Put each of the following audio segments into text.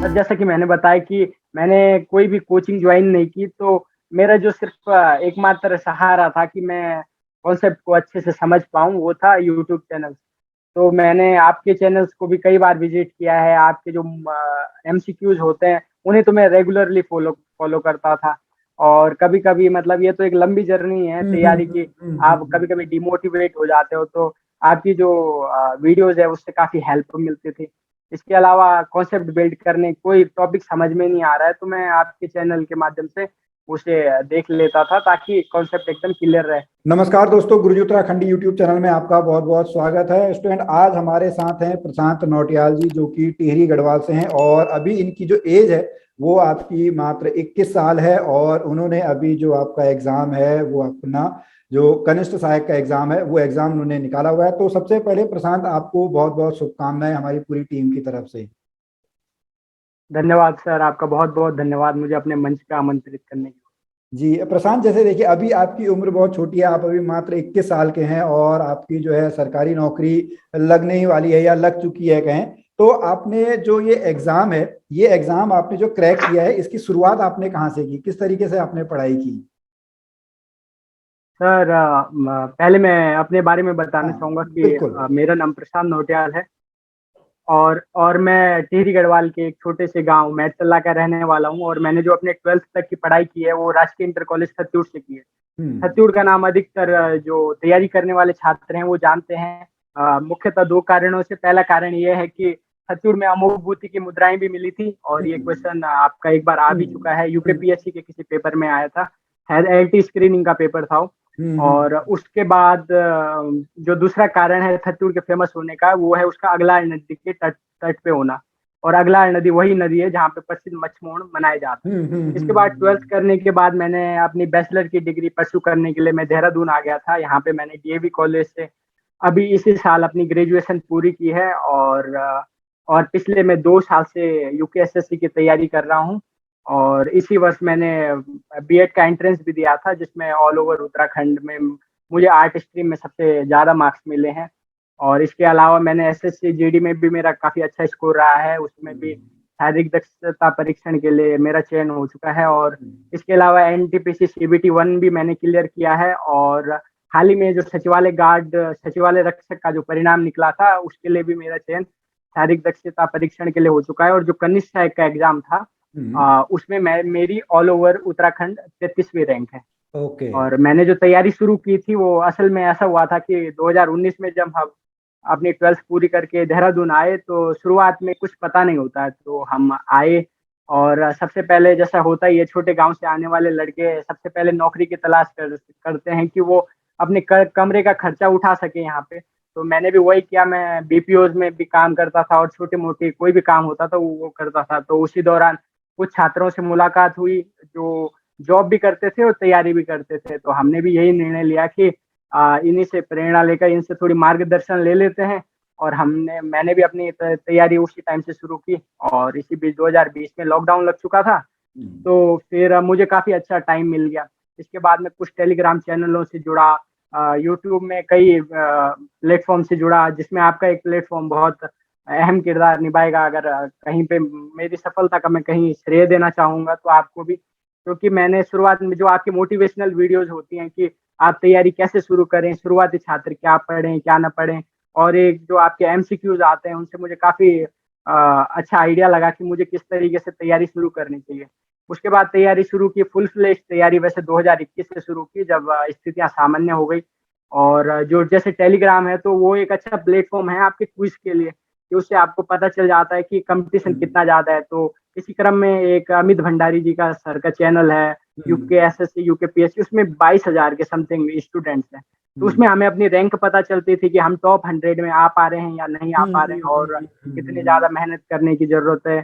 और जैसा कि मैंने बताया कि मैंने कोई भी कोचिंग ज्वाइन नहीं की, तो मेरा जो सिर्फ एकमात्र सहारा था कि मैं कॉन्सेप्ट को अच्छे से समझ पाऊँ, वो था यूट्यूब चैनल। तो मैंने आपके चैनल्स को भी कई बार विज़िट किया है, आपके जो एमसीक्यूज़ होते हैं, उन्हें तो मैं रेगुलरली फ़ॉलो फ़ॉलो करता था। और कभी-कभी मतलब ये तो एक लंबी जर्नी है हुँ, हुँ, तैयारी हुँ, की, हुँ, हुँ, आप हुँ। कभी-कभी डिमोटिवेट हो जाते हो, तो आपकी जो वीडियोज़ है, उससे काफ़ी हेल्प मिलती थी। इसके अलावा कॉन्सेप्ट बिल्ड करने कोई टॉपिक समझ में नहीं आ रहा है, तो मैं आपके चैनल के माध्यम से उसे देख लेता था ताकि कॉन्सेप्ट एकदम क्लियर रहे। नमस्कार दोस्तों, गुरुजी उत्तराखंडी यूट्यूब चैनल में आपका बहुत बहुत स्वागत है। स्टूडेंट, आज हमारे साथ हैं प्रशांत नौटियाल जी, जो कि टिहरी गढ़वाल से हैं और अभी इनकी जो एज है वो आपकी मात्र 21 साल है और उन्होंने अभी जो आपका एग्जाम है वो अपना जो कनिष्ठ सहायक का एग्जाम है वो एग्जाम उन्होंने निकाला हुआ है। तो सबसे पहले प्रशांत, आपको बहुत बहुत शुभकामनाएं हमारी पूरी टीम की तरफ से। धन्यवाद सर, आपका बहुत-बहुत धन्यवाद मुझे अपने मंच पे आमंत्रित करने के लिए। जी प्रशांत, जैसे देखिए अभी आपकी उम्र बहुत छोटी है, आप अभी मात्र 21 साल के हैं और आपकी जो है सरकारी नौकरी लगने ही वाली है या लग चुकी है कहें। तो आपने जो ये एग्जाम है, ये एग्जाम आपने जो क्रैक किया है, इसकी शुरुआत आपने कहाँ से की, किस तरीके से आपने पढ़ाई की? सर पहले मैं अपने बारे में बताना हाँ, चाहूँगा कि बिल्कुल। मेरा नाम प्रशांत नौटियाल है और मैं टिहरी गढ़वाल के एक छोटे से गाँव मेड़तला का रहने वाला हूँ और मैंने जो अपने 12th तक की पढ़ाई की है, वो राजकीय इंटर कॉलेज खत्तियोड़ से की है। हम्म। खत्तियोड़ का नाम अधिकतर जो तैयारी करने वाले छात्र हैं, वो जानते हैं। मुख्यतः 2 कारणों से। पहला कारण ये है कि खत्तियोड़ में अमोघ भूति की मुद्राएँ भी मिली थी और ये हम्म। क्वेश्चन आपका एक बार आ भी हम्म। चुका है, हम्म। यूपीपीएससी के किसी पेपर में आया था। शायद एलटी स्क्रीनिंग का पेपर था वो। और उसके बाद जो दूसरा कारण है खत्तियोड़ के फेमस होने का, वो है उसका अगलार नदी के तट तट पे होना। और अगलार नदी वही नदी है जहाँ पे प्रसिद्ध मछमोड़ मनाए जाते हैं। इसके बाद 12th करने के बाद मैंने अपनी बैचलर की डिग्री परस्यू करने के लिए मैं देहरादून आ गया था। यहाँ पे मैंने डीएवी कॉलेज से अभी इसी साल अपनी ग्रेजुएशन पूरी की है और पिछले मैं 2 साल से यूपीएसएससी की तैयारी कर रहा हूँ। और इसी वर्ष मैंने बीएड का एंट्रेंस भी दिया था, जिसमें ऑल ओवर उत्तराखंड में मुझे आर्ट स्ट्रीम में सबसे ज़्यादा मार्क्स मिले हैं। और इसके अलावा मैंने एसएससी जीडी में भी मेरा काफ़ी अच्छा स्कोर रहा है, उसमें भी शारीरिक दक्षता परीक्षण के लिए मेरा चयन हो चुका है। और इसके अलावा एनटीपीसी सीबीटी 1 भी मैंने क्लियर किया है और हाल ही में जो सचिवालय गार्ड, सचिवालय रक्षक का जो परिणाम निकला था, उसके लिए भी मेरा चयन शारीरिक दक्षता परीक्षण के लिए हो चुका है। और जो कनिष्ठ सहायक का एग्जाम था, उसमें मैं मेरी ऑल ओवर उत्तराखंड 33वीं रैंक है। ओके। और मैंने जो तैयारी शुरू की थी, वो असल में ऐसा हुआ था कि 2019 में जब हम अपनी 12th पूरी करके देहरादून आए, तो शुरुआत में कुछ पता नहीं होता है, तो हम आए और सबसे पहले जैसा होता ही है, छोटे गांव से आने वाले लड़के सबसे पहले नौकरी की तलाश करते हैं कि वो अपने कमरे का खर्चा उठा सके यहाँ पे। तो मैंने भी वही किया, मैं बीपीओज में भी काम करता था और छोटे मोटे कोई भी काम होता था वो करता था। तो उसी दौरान कुछ छात्रों से मुलाकात हुई जो जॉब भी करते थे और तैयारी भी करते थे। तो हमने भी यही निर्णय लिया कि इन्हीं से प्रेरणा लेकर इनसे थोड़ी मार्गदर्शन ले लेते हैं। और हमने मैंने भी अपनी तैयारी उसी टाइम से शुरू की और इसी बीच 2020 में लॉकडाउन लग चुका था, तो फिर मुझे काफ़ी अच्छा टाइम मिल गया। इसके बाद मैं कुछ टेलीग्राम चैनलों से जुड़ा, यूट्यूब में कई प्लेटफ़ॉर्म से जुड़ा, जिसमें आपका एक प्लेटफ़ॉर्म बहुत अहम किरदार निभाएगा। अगर कहीं पे मेरी सफलता का मैं कहीं श्रेय देना चाहूँगा तो आपको भी, क्योंकि मैंने शुरुआत में जो आपकी मोटिवेशनल वीडियोज़ होती हैं कि आप तैयारी कैसे शुरू करें, शुरुआती छात्र क्या पढ़ें, क्या ना पढ़ें, और एक जो आपके एमसीक्यूज़ आते हैं, उनसे मुझे काफ़ी अच्छा आइडिया लगा कि मुझे किस तरीके से तैयारी शुरू करनी चाहिए। उसके बाद तैयारी शुरू की, फुल फ्लेज तैयारी वैसे 2021 से शुरू की, जब स्थितियाँ सामान्य हो गई। और जो जैसे टेलीग्राम है, तो वो एक अच्छा प्लेटफ़ॉर्म है आपके क्विज़ के लिए, कि उससे आपको पता चल जाता है कि कॉम्पिटिशन कितना ज़्यादा है। तो इसी क्रम में एक अमित भंडारी जी का सर का चैनल है, यूकेएसएससी, यूकेपीएससी, उसमें 22,000 के समथिंग स्टूडेंट्स हैं। तो उसमें हमें अपनी रैंक पता चलती थी कि हम टॉप 100 में आ पा रहे हैं या नहीं आ पा रहे हैं और कितनी ज़्यादा मेहनत करने की ज़रूरत है।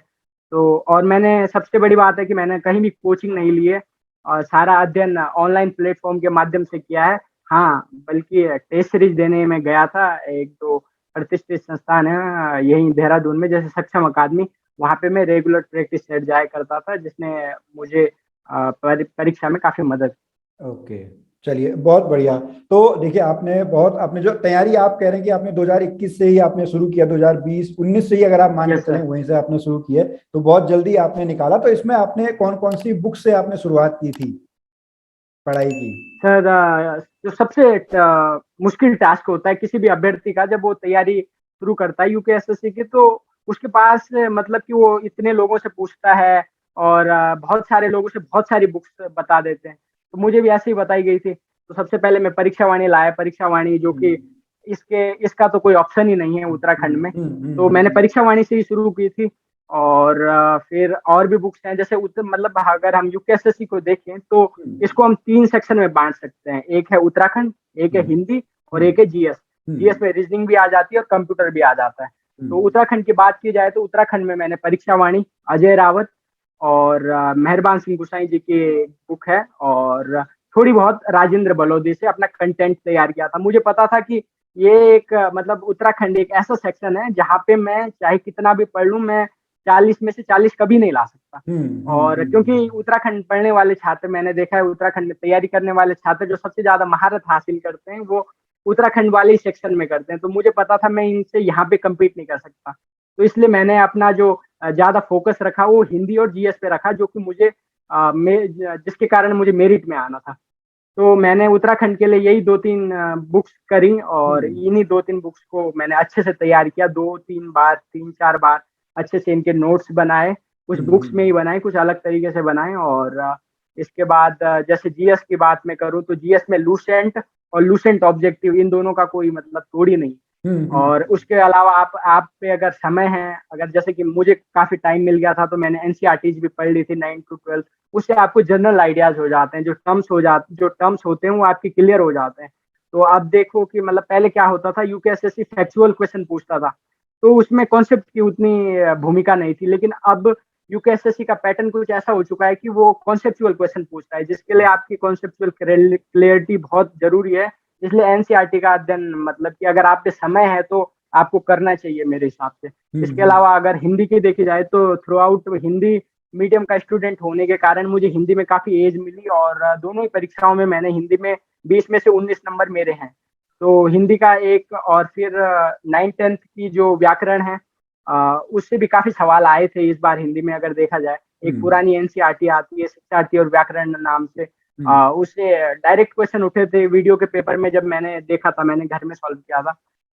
तो और मैंने सबसे बड़ी बात है कि मैंने कहीं भी कोचिंग नहीं ली है और सारा अध्ययन ऑनलाइन प्लेटफ़ॉर्म के माध्यम से किया है। हाँ, बल्कि टेस्ट सीरीज़ देने में गया था, 1-2 प्रतिष्ठित संस्थान है यहीं देहरादून में, जैसे सक्षम अकादमी, वहाँ पे मैं रेगुलर प्रैक्टिस सेट जाया करता था, जिसने मुझे परीक्षा में काफ़ी मदद। ओके। चलिए बहुत बढ़िया। तो देखिए आपने जो तैयारी आप कह रहे हैं कि आपने 2021 से ही आपने शुरू किया, 2020 19 से ही अगर आप मान के यस चलें सर। वहीं से आपने शुरू किया, तो बहुत जल्दी आपने निकाला। तो इसमें आपने कौन कौन सी बुक से आपने शुरुआत की थी पढ़ाई की? सर जो सबसे मुश्किल टास्क होता है किसी भी अभ्यर्थी का जब वो तैयारी शुरू करता है यूपीएसएससी की, तो उसके पास मतलब कि वो इतने लोगों से पूछता है और बहुत सारे लोगों से बहुत सारी बुक्स बता देते हैं। तो मुझे भी ऐसे ही बताई गई थी। तो सबसे पहले मैं परीक्षा वाणी लाया, परीक्षा वाणी जो कि इसका तो कोई ऑप्शन ही नहीं है उत्तराखंड में। तो मैंने परीक्षा वाणी से ही शुरू की थी। और फिर और भी बुक्स हैं, जैसे मतलब अगर हम यूपीएसएससी को देखें तो इसको हम 3 सेक्शन में बाँट सकते हैं। एक है उत्तराखंड, एक है हिंदी और एक है जीएस। जीएस में रीजनिंग भी आ जाती है और कंप्यूटर भी आ जाता है। तो उत्तराखंड की बात की जाए तो उत्तराखंड में मैंने परीक्षा वाणी, अजय रावत और मेहरबान सिंह गुसाई जी की बुक है और थोड़ी बहुत राजेंद्र बलौदी से अपना कंटेंट तैयार किया था। मुझे पता था कि ये एक मतलब उत्तराखंड एक ऐसा सेक्शन है जहाँ पे मैं चाहे कितना भी पढ़ लूँ, मैं 40 में से 40 कभी नहीं ला सकता। और क्योंकि उत्तराखंड पढ़ने वाले छात्र मैंने देखा है, उत्तराखंड में तैयारी करने वाले छात्र जो सबसे ज्यादा महारत हासिल करते हैं वो उत्तराखंड वाले ही सेक्शन में करते हैं। तो मुझे पता था मैं इनसे यहाँ पे कम्पीट नहीं कर सकता। तो इसलिए मैंने अपना जो ज्यादा फोकस रखा वो हिंदी और जीएस पे रखा, जो कि मुझे जिसके कारण मुझे मेरिट में आना था। तो मैंने उत्तराखंड के लिए यही 2-3 बुक्स करी और इन्हीं 2-3 बुक्स को मैंने अच्छे से तैयार किया, 2-3 बार, 3-4 बार अच्छे से इनके नोट्स बनाए। कुछ बुक्स में ही बनाए, कुछ अलग तरीके से बनाए। और इसके बाद जैसे जीएस की बात मैं करूँ तो जीएस में लूसेंट और लूसेंट ऑब्जेक्टिव इन दोनों का कोई मतलब तोड़ ही नहीं। और उसके अलावा आप पे अगर समय है, अगर जैसे कि मुझे काफी टाइम मिल गया था तो मैंने एनसीईआरटीज भी पढ़ ली थी 9 टू 12। उससे आपको जनरल आइडियाज हो जाते हैं, जो टर्म्स होते हैं वो आपके क्लियर हो जाते हैं। तो आप देखो कि मतलब पहले क्या होता था, यूपीएसएससी फैक्चुअल क्वेश्चन पूछता था तो उसमें कॉन्सेप्ट की उतनी भूमिका नहीं थी। लेकिन अब यूपीएसएससी का पैटर्न कुछ ऐसा हो चुका है कि वो कॉन्सेप्चुअल क्वेश्चन पूछता है, जिसके लिए आपकी कॉन्सेप्चुअल क्लियरिटी बहुत जरूरी है। इसलिए एनसीईआरटी का अध्ययन मतलब कि अगर आप पे समय है तो आपको करना चाहिए मेरे हिसाब से। इसके अलावा अगर हिंदी की देखी जाए तो थ्रू आउट हिंदी मीडियम का स्टूडेंट होने के कारण मुझे हिंदी में काफी एज मिली और दोनों ही परीक्षाओं में मैंने हिंदी में 20 में से 19 नंबर मेरे हैं। तो हिंदी का एक और फिर 9th-10th की जो व्याकरण है उससे भी काफी सवाल आए थे इस बार हिंदी में। अगर देखा जाए एक पुरानी एनसीईआरटी आती है शिक्षार्थी और व्याकरण नाम से, उससे डायरेक्ट क्वेश्चन उठे थे वीडियो के पेपर में। जब मैंने देखा था मैंने घर में सॉल्व किया था।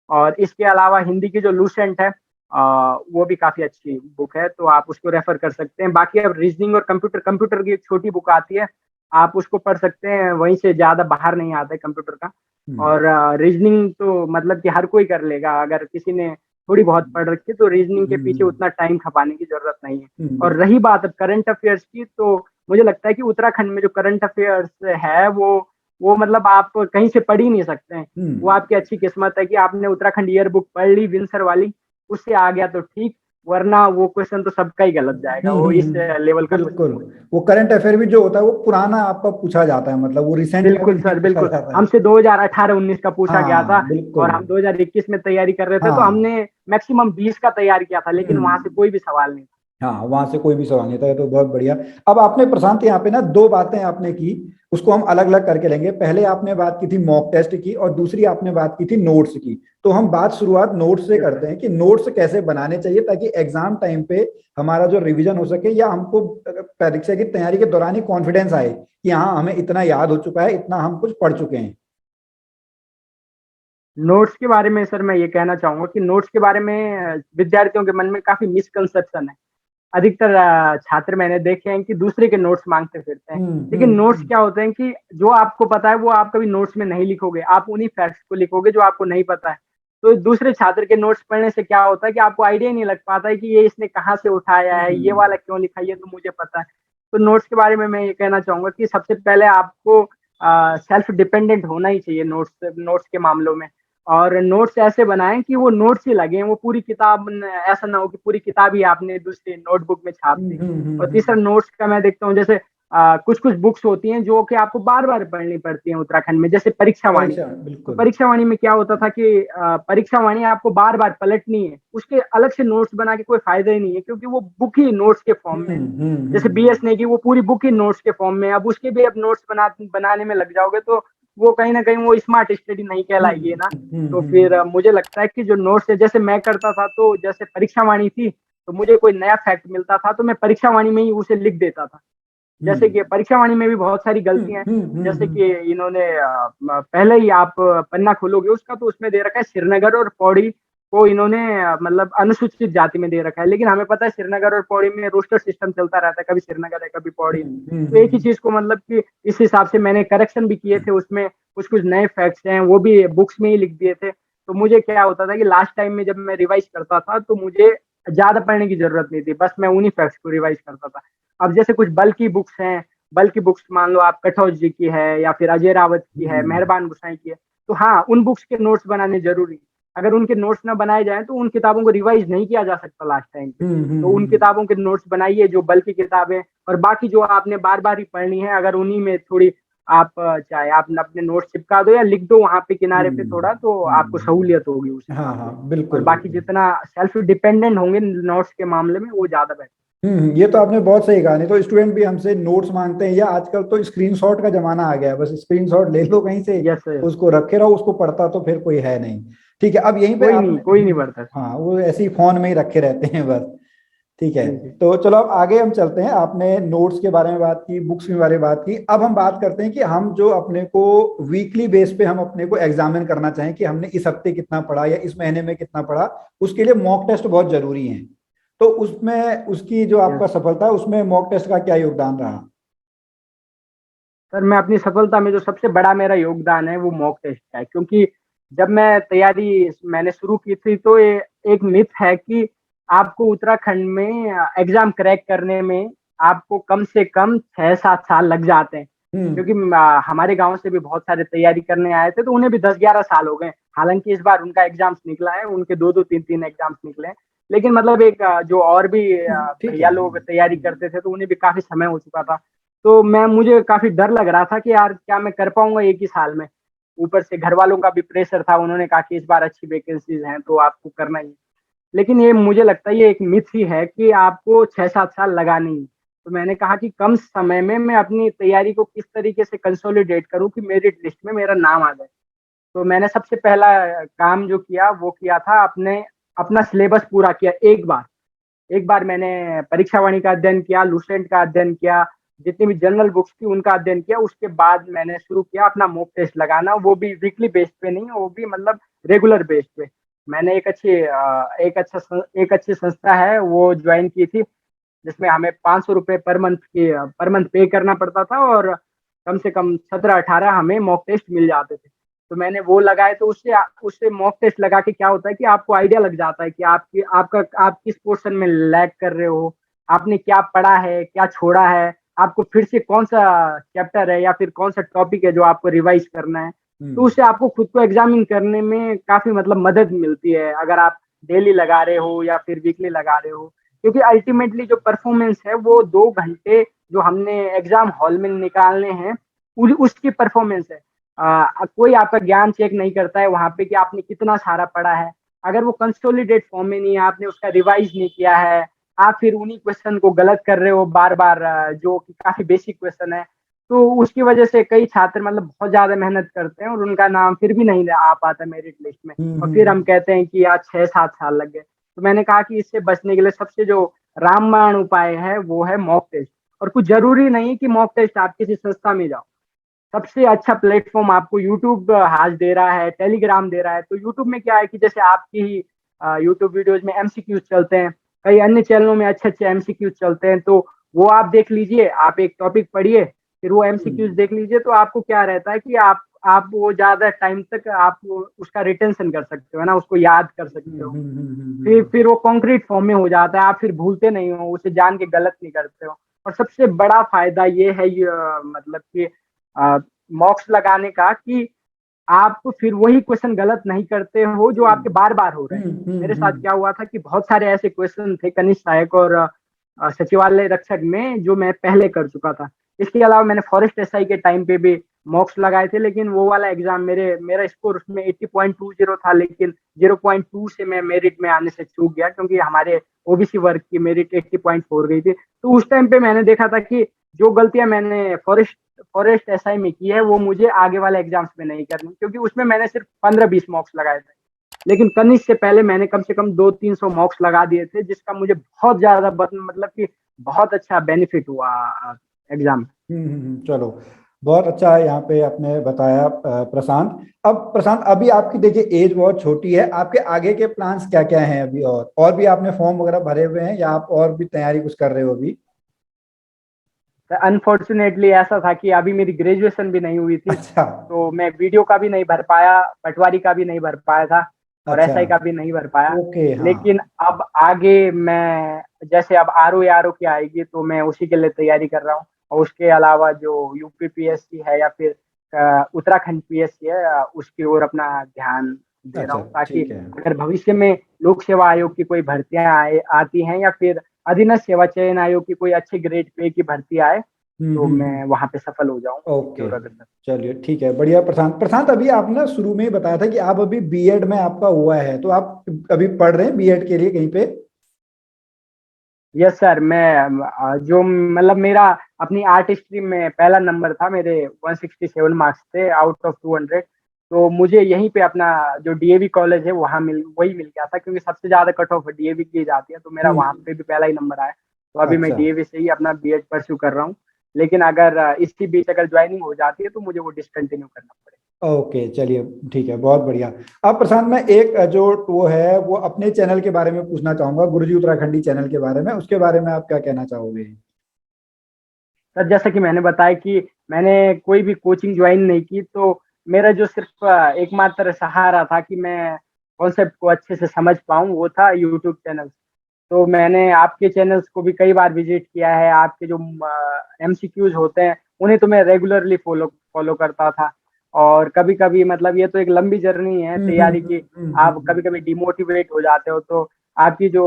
और इसके अलावा हिंदी की जो लूसेंट है वो भी काफी अच्छी बुक है, तो आप उसको रेफर कर सकते हैं। बाकी अब रीजनिंग और कंप्यूटर की एक छोटी बुक आती है, आप उसको पढ़ सकते हैं, वहीं से ज्यादा बाहर नहीं आता है कंप्यूटर का। और रीजनिंग तो मतलब कि हर कोई कर लेगा, अगर किसी ने थोड़ी बहुत पढ़ रखी है तो रीजनिंग के पीछे उतना टाइम खपाने की जरूरत नहीं है। और रही बात अब करंट अफेयर्स की, तो मुझे लगता है कि उत्तराखंड में जो करंट अफेयर्स है वो मतलब आप कहीं से पढ़ ही नहीं सकते हैं। वो आपकी अच्छी किस्मत है कि आपने उत्तराखंड ईयर बुक पढ़ ली विंसर वाली, उससे आ गया तो ठीक, वरना वो क्वेश्चन तो सबका ही गलत जाएगा, वो इस लेवल का क्वेश्चन बिल्कुल। होता है। वो करंट अफेयर भी जो होता है वो पुराना आपका पूछा जाता है, मतलब वो रिसेंट का भी बिल्कुल नहीं सर, पूछा बिल्कुल। जाता है। हमसे 2018-19 का पूछा गया था हाँ और बिल्कुल। हम 2021 में तैयारी कर रहे थे, तो हाँ। हमने मैक्सिमम 20 का तैयार किया था, लेकिन वहां से हम्म। कोई भी सवाल नहीं था। हाँ वहां से कोई भी सवाल नहीं था, ये तो बहुत बढ़िया। अब आपने प्रशांत यहाँ पे ना दो बातें आपने की, उसको हम अलग अलग करके लेंगे। पहले आपने बात की थी मॉक टेस्ट की और दूसरी आपने बात की थी नोट्स की। तो हम बात शुरुआत नोट्स से यस सर। करते हैं कि नोट्स कैसे बनाने चाहिए ताकि एग्जाम टाइम पे हमारा जो रिवीजन हो सके, या हमको परीक्षा की तैयारी के दौरान ही कॉन्फिडेंस आए कि हाँ हमें इतना याद हो चुका है, इतना हम कुछ पढ़ चुके हैं। नोट्स के बारे में सर मैं ये कहना चाहूंगा कि नोट्स के बारे में विद्यार्थियों के मन में काफी मिसकंसेप्शन है। अधिकतर छात्र मैंने देखे हैं कि दूसरे के नोट्स मांगते फिरते हैं। लेकिन नोट्स क्या होते हैं कि जो आपको पता है वो आप कभी नोट्स में नहीं लिखोगे, आप उन्हीं फैक्ट्स को लिखोगे जो आपको नहीं पता है। तो दूसरे छात्र के नोट्स पढ़ने से क्या होता है कि आपको आइडिया नहीं लग पाता है कि ये इसने कहाँ से उठाया है, ये वाला क्यों लिखा, ये तो मुझे पता है। तो नोट्स के बारे में मैं ये कहना चाहूंगा कि सबसे पहले आपको सेल्फ डिपेंडेंट होना ही चाहिए नोट्स नोट्स के मामलों में। और नोट्स ऐसे बनाएं कि वो नोट्स ही लगे, वो पूरी किताब ऐसा ना हो कि पूरी किताब ही आपने दूसरी नोटबुक में छाप दी। और तीसरा नोट्स का मैं देखता हूँ जैसे कुछ कुछ बुक्स होती हैं जो कि आपको बार बार पढ़नी पड़ती हैं उत्तराखंड में, जैसे परीक्षा वाणी। परीक्षा, तो बिल्कुल। परीक्षा वाणी में क्या होता था कि परीक्षा वाणी आपको बार बार पलटनी है, उसके अलग से नोट्स बना के कोई फायदा ही नहीं है, क्योंकि वो बुक ही नोट्स के फॉर्म में है। जैसे बीएस ने की वो पूरी बुक ही नोट्स के फॉर्म में है, अब उसके भी अब नोट्स बनाने में लग जाओगे तो वो कहीं ना कहीं वो स्मार्ट स्टडी नहीं कहलाएगी ना। तो फिर मुझे लगता है कि जो नोट्स है, जैसे मैं करता था, तो जैसे परीक्षा वाणी थी तो मुझे कोई नया फैक्ट मिलता था तो मैं परीक्षा वाणी में ही उसे लिख देता था। जैसे कि परीक्षा वाणी में भी बहुत सारी गलतियां हैं, जैसे कि इन्होंने पहले ही आप पन्ना खोलोगे उसका तो उसमें दे रखा है श्रीनगर और पौड़ी को इन्होंने मतलब अनुसूचित जाति में दे रखा है, लेकिन हमें पता है श्रीनगर और पौड़ी में रोस्टर सिस्टम चलता रहता है, कभी श्रीनगर है कभी पौड़ी है। तो एक ही चीज को मतलब कि इस हिसाब से मैंने करेक्शन भी किए थे उसमें, कुछ कुछ नए फैक्ट्स हैं वो भी बुक्स में ही लिख दिए थे। तो मुझे क्या होता था कि लास्ट टाइम में जब मैं रिवाइज करता था तो मुझे ज्यादा पढ़ने की जरूरत नहीं थी, बस मैं उन्हीं फैक्ट्स को रिवाइज करता था। अब जैसे कुछ बल्कि बुक्स हैं, बल्कि बुक्स मान लो आप कठोज जी की है या फिर अजय रावत की है, मेहरबान गुसाई की है, तो हाँ उन बुक्स के नोट्स बनाने जरूरी। अगर उनके नोट्स ना बनाए जाएं तो उन किताबों को रिवाइज नहीं किया जा सकता लास्ट टाइम पे। तो उन किताबों के नोट्स बनाइए जो बल्कि किताबें, और बाकी जो आपने बार बार ही पढ़नी है अगर उन्हीं में थोड़ी आप चाहे आप अपने नोट्स चिपका दो या लिख दो वहां पे किनारे पे थोड़ा, तो आपको सहूलियत होगी उस हाँ हिसाब से। हाँ, और बिल्कुल बाकी बिल्कुल। जितना सेल्फ डिपेंडेंट होंगे नोट्स के मामले में वो ज्यादा बेटर। ये तो आपने बहुत सही कहा। नहीं तो स्टूडेंट भी हमसे नोट्स मांगते हैं, या आजकल तो स्क्रीनशॉट का जमाना आ गया है, बस स्क्रीनशॉट ले लो कहीं से, यस, उसको रखे रहो, उसको पढ़ता तो फिर कोई है नहीं। ठीक है, अब यहीं पे आपने कोई नहीं पढ़ता। हाँ, वो ऐसे ही फोन में ही रखे रहते हैं बस। ठीक है, जी जी। तो चलो अब आगे हम चलते हैं। आपने नोट्स के बारे में बात की, बुक्स के बारे में बात की, अब हम बात करते हैं कि हम जो अपने को वीकली बेस पे हम अपने को एग्जामिन करना चाहें कि हमने इस हफ्ते कितना पढ़ा या इस महीने में कितना पढ़ा, उसके लिए मॉक टेस्ट बहुत जरूरी है। तो उसमें उसकी जो आपका यस सफलता है, उसमें मॉक टेस्ट का क्या योगदान रहा? सर, मैं अपनी सफलता में जो सबसे बड़ा मेरा योगदान है वो मॉक टेस्ट का है, क्योंकि जब मैं तैयारी मैंने शुरू की थी तो ये एक मिथ है कि आपको उत्तराखंड में एग्जाम क्रैक करने में आपको कम से कम 6-7 साल लग जाते हैं। हम्म। क्योंकि हमारे गांव से भी बहुत सारे तैयारी करने आए थे तो उन्हें भी 10-11 साल हो गए। हालांकि इस बार उनका एग्जाम्स निकला है, उनके 2-2 3-3 एग्जाम्स निकले हैं, लेकिन मतलब एक जो और भी ठीक है। भैया लोग तैयारी करते थे तो उन्हें भी काफी समय हो चुका था। तो मुझे काफी डर लग रहा था कि यार क्या मैं कर पाऊंगा एक ही साल में। ऊपर से घर वालों का भी प्रेशर था, उन्होंने कहा कि इस बार अच्छी वैकेंसीज हैं तो आपको करना ही है। लेकिन ये मुझे लगता है ये एक मिथ ही है कि आपको 6-7 साल लगानी है। तो मैंने कहा कि कम समय में मैं अपनी तैयारी को किस तरीके से कंसोलिडेट करूं कि मेरिट लिस्ट में मेरा नाम आ जाए। तो मैंने सबसे पहला काम जो किया वो किया था, अपने अपना सिलेबस पूरा किया एक बार मैंने परीक्षा वाणी का अध्ययन किया, लूसेंट का अध्ययन किया, जितनी भी जनरल बुक्स थी उनका अध्ययन किया। उसके बाद मैंने शुरू किया अपना मॉक टेस्ट लगाना, वो भी वीकली बेस पे नहीं, वो भी मतलब रेगुलर बेस पे। मैंने एक अच्छी संस्था है वो ज्वाइन की थी, जिसमें हमें 500 रुपये पर मंथ पे करना पड़ता था, और कम से कम 17-18 हमें मॉक टेस्ट मिल जाते थे। तो मैंने वो लगाए, तो उससे उससे मॉक टेस्ट लगा के क्या होता है कि आपको आइडिया लग जाता है कि आप किस पोर्शन में लैग कर रहे हो, आपने क्या पढ़ा है क्या छोड़ा है, आपको फिर से कौन सा चैप्टर है या फिर कौन सा टॉपिक है जो आपको रिवाइज करना है। तो हम्म उससे आपको खुद को एग्जामिन करने में काफी मतलब मदद मिलती है, अगर आप डेली लगा रहे हो या फिर वीकली लगा रहे हो। क्योंकि अल्टीमेटली जो परफॉर्मेंस है वो 2 घंटे जो हमने एग्जाम हॉल में निकालने हैं उसकी परफॉर्मेंस है। कोई आपका ज्ञान चेक नहीं करता है वहां पे कि आपने कितना सारा पढ़ा है। अगर वो कंसोलिडेट फॉर्म में नहीं है, आपने उसका रिवाइज नहीं किया है, आप फिर उन्हीं क्वेश्चन को गलत कर रहे हो बार बार, जो कि काफी बेसिक क्वेश्चन है, तो उसकी वजह से कई छात्र मतलब बहुत ज्यादा मेहनत करते हैं और उनका नाम फिर भी नहीं आ पाता मेरिट लिस्ट में, और फिर हम कहते हैं कि यार 6-7 साल लग गए। तो मैंने कहा कि इससे बचने के लिए सबसे जो रामबाण उपाय है वो है मॉक टेस्ट। और कुछ जरूरी नहीं कि मॉक टेस्ट आप किसी संस्था में जाओ, सबसे अच्छा प्लेटफॉर्म आपको यूट्यूब आज दे रहा है, टेलीग्राम दे रहा है। तो यूट्यूब में क्या है कि जैसे आपकी ही यूट्यूब वीडियोज में एमसीक्यूज चलते हैं, कई अन्य चैनलों में अच्छे अच्छे एमसीक्यूज चलते हैं, तो वो आप देख लीजिए, आप एक टॉपिक पढ़िए, फिर वो एमसीक्यूज हम्म देख लीजिए, तो आपको क्या रहता है कि आप वो ज्यादा टाइम तक आप उसका रिटेंशन कर सकते हो ना, उसको याद कर सकते हो। फिर वो कॉन्क्रीट फॉर्म में हो जाता है, आप फिर भूलते नहीं हो उसे, जान के गलत नहीं करते हो। और सबसे बड़ा फायदा ये है मतलब कि मॉक्स लगाने का कि आप फिर वही क्वेश्चन गलत नहीं करते हो जो आपके बार बार हो रहे हैं। मेरे साथ क्या हुआ था कि बहुत सारे ऐसे क्वेश्चन थे कनिष्ठ सहायक और सचिवालय रक्षक में जो मैं पहले कर चुका था, इसके अलावा मैंने फॉरेस्ट एसआई के टाइम पे भी मॉक्स लगाए थे, लेकिन वो वाला एग्जाम मेरा स्कोर उसमें 80.20 था, लेकिन 0.2 से मैं मेरिट में आने से चूक गया, क्योंकि हमारे ओबीसी वर्ग की मेरिट 80.4 गई थी। तो उस टाइम पे मैंने देखा था कि जो गलतियां मैंने फॉरेस्ट एसआई में की है वो मुझे आगे वाले एग्जाम्स में नहीं करनी, क्योंकि उसमें मैंने सिर्फ 15-20 मॉक्स लगाए थे, लेकिन कनिष्ठ से पहले मैंने कम से कम 200-300 मॉक्स लगा दिए थे, जिसका मुझे बहुत ज्यादा मतलब कि बहुत अच्छा बेनिफिट हुआ एग्जाम। चलो, बहुत अच्छा है यहाँ पे आपने बताया प्रशांत। अब प्रशांत, अभी आपकी देखिए एज बहुत छोटी है, आपके आगे के प्लान्स क्या क्या हैं अभी? और भी आपने फॉर्म वगैरह भरे हुए हैं या आप और भी तैयारी कुछ कर रहे हो अभी? अनफॉर्चुनेटली ऐसा था कि अभी मेरी ग्रेजुएशन भी नहीं हुई थी, अच्छा। तो मैं वीडियो का भी नहीं भर पाया, पटवारी का भी नहीं भर पाया था, और अच्छा। एसआई का भी नहीं भर पाया। ओके। हाँ। लेकिन अब आगे मैं, जैसे अब आर ओ की आएगी तो मैं उसी के लिए तैयारी कर रहा हूँ, और उसके अलावा जो यूपी पीएससी है या फिर उत्तराखंड पीएससी है, उसकी ओर अपना ध्यान दे रहा अच्छा, हूँ, ताकि ठीक है। अगर भविष्य में लोक सेवा आयोग की कोई भर्तियां आती हैं, या फिर अधीनस्थ सेवा चयन आयोग की कोई अच्छे ग्रेड पे की भर्ती आए, तो मैं वहां पे सफल हो जाऊं इसकी ओके, ओर अग्रसर। चलिए ठीक है, बढ़िया। प्रशांत प्रशांत, अभी आपने शुरू में ही बताया था कि आप अभी बीएड में आपका हुआ है, तो आप अभी पढ़ रहे हैं बीएड के लिए कहीं पे? यस सर, मैं जो मतलब मेरा अपनी आर्ट स्ट्रीम में पहला नंबर था, मेरे 167 मार्क्स थे आउट ऑफ 200। तो मुझे यहीं पे अपना जो डीएवी कॉलेज है वहाँ वही मिल गया था, क्योंकि सबसे ज्यादा कट ऑफ डीएवी की जाती है, तो मेरा वहाँ हम्म। पे भी पहला ही नंबर आया। तो अभी मैं अच्छा। डीएवी से ही अपना बीएड परस्यू कर रहा हूँ, लेकिन अगर इसी बीच अगर ज्वाइनिंग हो जाती है तो मुझे वो डिसकंटिन्यू करना पड़ेगा। ओके, चलिए ठीक है, बहुत बढ़िया। अब प्रशांत, मैं एक जो वो है वो अपने चैनल के बारे में पूछना चाहूंगा, गुरुजी उत्तराखंडी चैनल के बारे में, उसके बारे में आप क्या कहना चाहोगे? सर जैसा कि मैंने बताया कि मैंने कोई भी कोचिंग ज्वाइन नहीं की, तो मेरा जो सिर्फ एकमात्र सहारा था कि मैं कॉन्सेप्ट को अच्छे से समझ पाऊँ, वो था यूट्यूब चैनल। तो मैंने आपके चैनल्स को भी कई बार विजिट किया है, आपके जो एमसीक्यूज होते हैं उन्हें तो मैं रेगुलरली फॉलो फॉलो करता था। और कभी कभी मतलब ये तो एक लंबी जर्नी है तैयारी की, आप कभी कभी डिमोटिवेट हो जाते हो, तो आपकी जो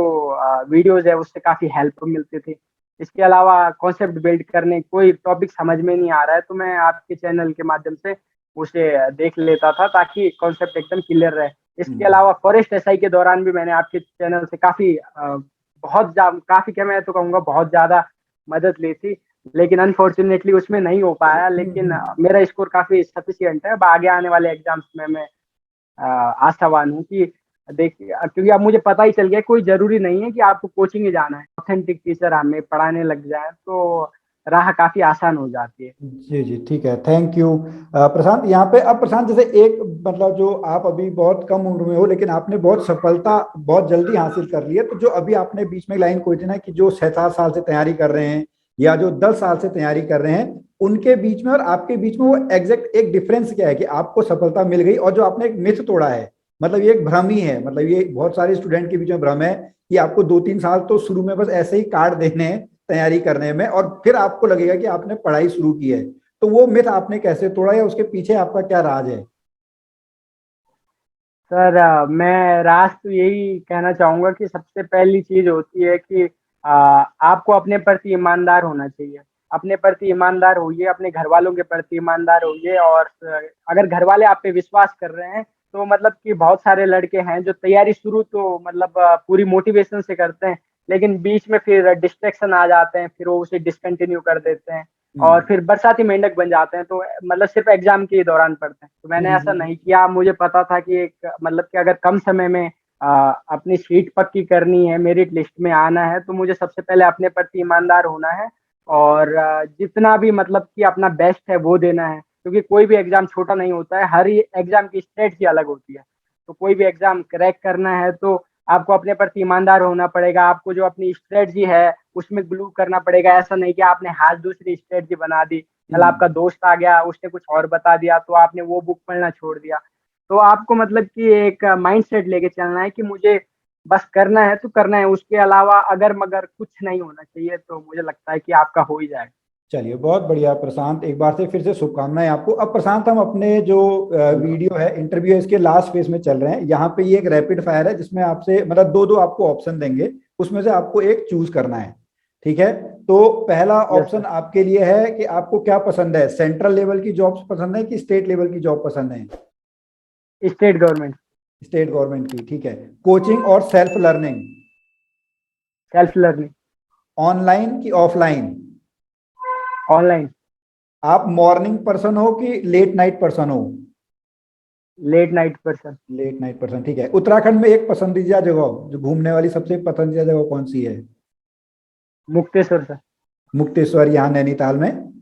वीडियोज है उससे काफी हेल्प मिलती थी। इसके अलावा कॉन्सेप्ट बिल्ड करने, कोई टॉपिक समझ में नहीं आ रहा है तो मैं आपके चैनल के माध्यम से उसे देख लेता था, ताकि कॉन्सेप्ट एकदम क्लियर रहे। इसके हम्म। अलावा फॉरेस्ट एसआई के दौरान भी मैंने आपके चैनल से काफी क्या, मैं तो कहूंगा बहुत ज्यादा मदद ली थी, लेकिन अनफॉर्चुनेटली उसमें नहीं हो पाया। लेकिन मेरा स्कोर काफी सफिशियंट है, अब आगे आने वाले एग्जाम्स में मैं आशावान हूँ कि देखिए, क्योंकि अब मुझे पता ही चल गया कोई जरूरी नहीं है कि आपको कोचिंग ही जाना है, ऑथेंटिक टीचर हमें पढ़ाने लग जाए तो राह काफी आसान हो जाती है। जी जी, ठीक है, थैंक यू प्रशांत। यहाँ पे अब प्रशांत, जैसे एक मतलब जो आप अभी बहुत कम उम्र में हो लेकिन आपने बहुत सफलता बहुत जल्दी हासिल कर ली है, तो जो अभी आपने बीच में लाइन कोई थी ना कि जो 7-8 साल से तैयारी कर रहे हैं या जो 10 साल से तैयारी कर रहे हैं, उनके बीच में और आपके बीच में वो एग्जैक्ट एक डिफरेंस क्या है कि आपको सफलता मिल गई और जो आपने एक मिथ तोड़ा है, मतलब ये एक भ्रम ही है, मतलब ये बहुत सारे स्टूडेंट के बीच में भ्रम है कि आपको 2-3 साल तो शुरू में बस ऐसे ही काट देने हैं तैयारी करने में और फिर आपको लगेगा कि आपने पढ़ाई शुरू की है। तो वो मिथ आपने कैसे तोड़ा या उसके पीछे आपका क्या राज है? सर मैं राज तो यही कहना चाहूंगा कि सबसे पहली चीज होती है कि आपको अपने प्रति ईमानदार होना चाहिए। अपने प्रति ईमानदार होइए, अपने घर वालों के प्रति ईमानदार होइए, और अगर घर वाले आप पे विश्वास कर रहे हैं तो मतलब कि बहुत सारे लड़के हैं जो तैयारी शुरू तो मतलब पूरी मोटिवेशन से करते हैं, लेकिन बीच में फिर डिस्ट्रैक्शन आ जाते हैं, फिर वो उसे डिसकंटिन्यू कर देते हैं, और हम्म। फिर बरसाती मेंढक बन जाते हैं, तो मतलब सिर्फ एग्जाम के दौरान पढ़ते हैं। तो मैंने ऐसा नहीं किया, मुझे पता था कि एक मतलब कि अगर कम समय में अपनी सीट पक्की करनी है, मेरिट लिस्ट में आना है, तो मुझे सबसे पहले अपने प्रति ईमानदार होना है, और जितना भी मतलब कि अपना बेस्ट है वो देना है, क्योंकि कोई भी एग्जाम छोटा नहीं होता है, हर एग्जाम की स्ट्रेटजी अलग होती है। तो कोई भी एग्जाम क्रैक करना है तो आपको अपने प्रति ईमानदार होना पड़ेगा, आपको जो अपनी स्ट्रेटजी है उसमें ग्लू करना पड़ेगा। ऐसा नहीं कि आपने हाथ दूसरी स्ट्रेटजी बना दी, कल आपका दोस्त आ गया उसने कुछ और बता दिया तो आपने वो बुक पढ़ना छोड़ दिया। तो आपको मतलब कि एक माइंड सेट लेके चलना है कि मुझे बस करना है तो करना है, उसके अलावा अगर मगर कुछ नहीं होना चाहिए, तो मुझे लगता है कि आपका हो ही जाएगा। चलिए, बहुत बढ़िया प्रशांत, एक बार से फिर से शुभकामनाएं आपको। अब प्रशांत, हम अपने जो वीडियो है, इंटरव्यू है, इसके लास्ट फेज में चल रहे हैं। यहाँ पे ये एक रैपिड फायर है जिसमें आपसे मतलब दो दो आपको ऑप्शन देंगे, उसमें से आपको एक चूज करना है। ठीक है, तो पहला यस ऑप्शन सर। आपके लिए है कि आपको क्या पसंद है, सेंट्रल लेवल की जॉब्स पसंद है कि स्टेट लेवल की जॉब पसंद है? State government. स्टेट गवर्नमेंट की, ठीक है। कोचिंग और self learning, self learning. Online कि ऑफलाइन? ऑनलाइन। आप मॉर्निंग पर्सन हो कि लेट नाइट पर्सन हो? Late night person. Late night person, ठीक है। उत्तराखंड में एक पसंदीदा जगह जो घूमने वाली सबसे पसंदीदा जगह कौन सी है? मुक्तेश्वर सर। मुक्तेश्वर, यहाँ नैनीताल में?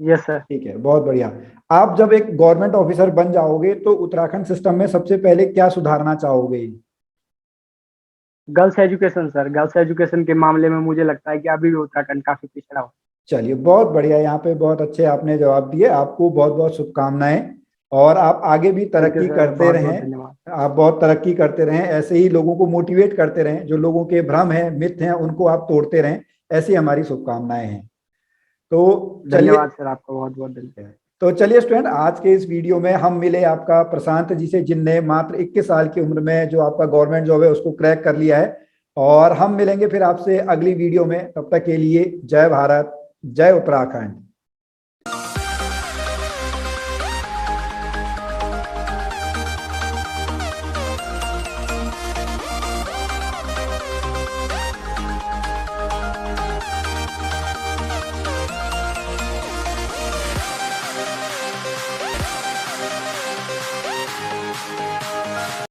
Yes sir. ठीक है, बहुत बढ़िया। आप जब एक गवर्नमेंट ऑफिसर बन जाओगे तो उत्तराखंड सिस्टम में सबसे पहले क्या सुधारना चाहोगे? Girls education sir, girls education के मामले में मुझे लगता है कि अभी भी उत्तराखंड काफी पिछड़ा हो। चलिए, बहुत बढ़िया, यहाँ पे बहुत अच्छे आपने जवाब दिए, आपको बहुत बहुत शुभकामनाएं। और आप आगे भी थैंक यू तरक्की सर, करते बहुत बहुत रहें। धन्यवाद। आप बहुत तरक्की करते रहें, ऐसे ही लोगों को मोटिवेट करते रहें, जो लोगों के भ्रम हैं, मिथ हैं, उनको आप तोड़ते रहें। ऐसी हमारी शुभकामनाएं हैं। तो चलिए। धन्यवाद सर, आपका बहुत बहुत धन्यवाद। तो चलिए स्टूडेंट, आज के इस वीडियो में हम मिले आपका प्रशांत जी से, जिनने मात्र 21 साल की उम्र में जो आपका गवर्नमेंट जॉब है उसको क्रैक कर लिया है। और हम मिलेंगे फिर आपसे अगली वीडियो में, तब तक के लिए जय भारत, जय उत्तराखंड।